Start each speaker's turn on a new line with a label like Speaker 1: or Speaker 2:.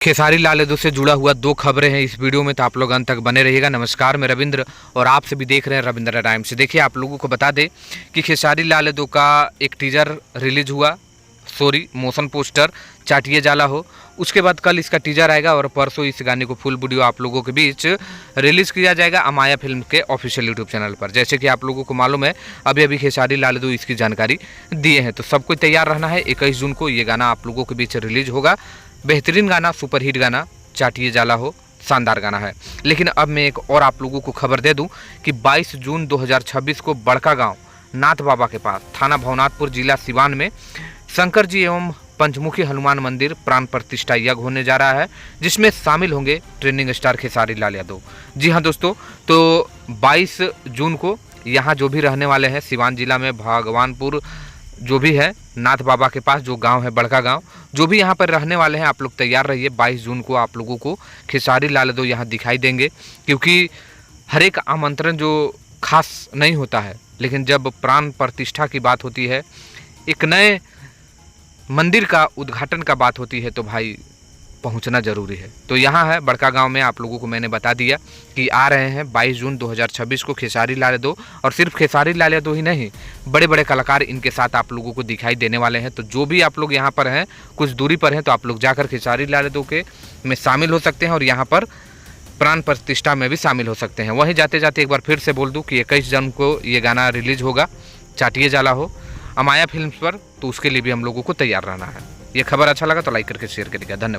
Speaker 1: खेसारी लाल यादव से जुड़ा हुआ दो खबरें हैं इस वीडियो में, तो आप लोग अंत तक बने रहिएगा। नमस्कार, मैं रविंद्र और आप सभी देख रहे हैं रविंद्र टाइम्स। देखिए, आप लोगों को बता दें कि खेसारी लाल यादव का एक टीजर रिलीज हुआ, मोशन पोस्टर चाटिए जाला हो। उसके बाद कल इसका टीजर आएगा और परसों इस गाने को फुल वीडियो आप लोगों के बीच रिलीज किया जाएगा अमाया फिल्म के ऑफिशियल यूट्यूब चैनल पर। जैसे कि आप लोगों को मालूम है, अभी अभी खेसारी लाल यादव इसकी जानकारी दिए हैं, तो सबको तैयार रहना है। 21 जून को ये गाना आप लोगों के बीच रिलीज होगा। बेहतरीन गाना, सुपरहिट गाना, चाटिए जाला हो, शानदार गाना है। लेकिन अब मैं एक और आप लोगों को खबर दे दूं कि 22 जून 2026 को बड़का गांव नाथ बाबा के पास थाना भवनाथपुर जिला सिवान में शंकर जी एवं पंचमुखी हनुमान मंदिर प्राण प्रतिष्ठा यज्ञ होने जा रहा है, जिसमें शामिल होंगे ट्रेंडिंग स्टार खेसारी लाल यादव। जी हाँ दोस्तों, तो 22 जून को यहाँ जो भी रहने वाले हैं सिवान जिला में भगवानपुर जो भी है नाथ बाबा के पास जो गांव है बड़का गांव, जो भी यहाँ पर रहने वाले हैं, आप लोग तैयार रहिए। 22 जून को आप लोगों को खेसारी लाल यादव यहाँ दिखाई देंगे, क्योंकि हर एक आमंत्रण जो खास नहीं होता है, लेकिन जब प्राण प्रतिष्ठा की बात होती है, एक नए मंदिर का उद्घाटन का बात होती है, तो भाई पहुंचना जरूरी है। तो यहाँ है बड़का गांव में, आप लोगों को मैंने बता दिया कि आ रहे हैं 22 जून 2026 को खेसारी लाल यादव। और सिर्फ खेसारी लाल यादव ही नहीं, बड़े बड़े कलाकार इनके साथ आप लोगों को दिखाई देने वाले हैं। तो जो भी आप लोग यहाँ पर हैं, कुछ दूरी पर हैं, तो आप लोग जाकर खेसारी लाल यादव के में शामिल हो सकते हैं और यहाँ पर प्राण प्रतिष्ठा में भी शामिल हो सकते हैं। वहीं जाते जाते एक बार फिर से बोल दूँ कि 21 जून को ये गाना रिलीज होगा, चाटिए जाला हो, अमाया फिल्म्स पर। तो उसके लिए भी हम लोगों को तैयार रहना है। ये खबर अच्छा लगा तो लाइक करके शेयर करिएगा। धन्यवाद।